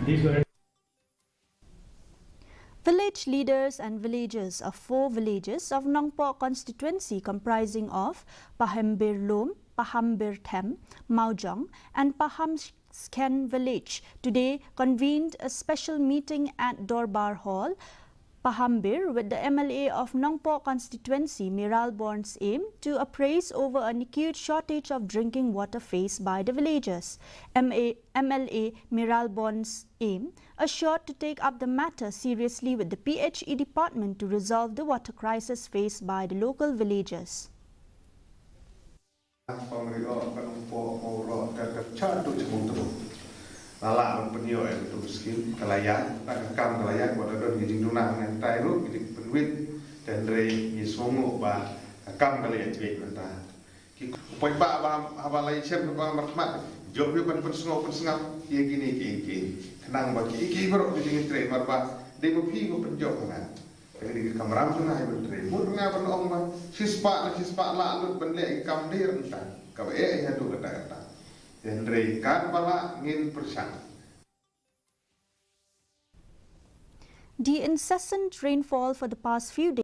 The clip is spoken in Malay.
These were Village leaders and villagers of 4 villages of Nongpo constituency comprising of Pahambir Lom, Pahambir Them, Maujong and Paham Sken village today convened a special meeting at Dorbar Hall, Pahambir, with the MLA of Nongpo constituency, Miral Born's aim to appraise over an acute shortage of drinking water faced by the villagers. MLA Miral Born's aim assured to take up the matter seriously with the PHE department to resolve the water crisis faced by the local villagers. Lala penio itu miskin kelayan, nakam kelayan pada don gijing dunang yang tairu gijing penwit dan rei nyisongo ba nakam kelayan cek nanta. Upay ba abalay siya ba marmat job yo kan pensengau kia gini kenang ba ki bro gijing tre marba de mo pi mo penjob kan. Jadi kameram tu nai bentre. Mur nga ban ong ba sispa la lut benle kam dir nta. Ka ya tu kata. Dan reikan pala ngin persan. The incessant rainfall for the past few days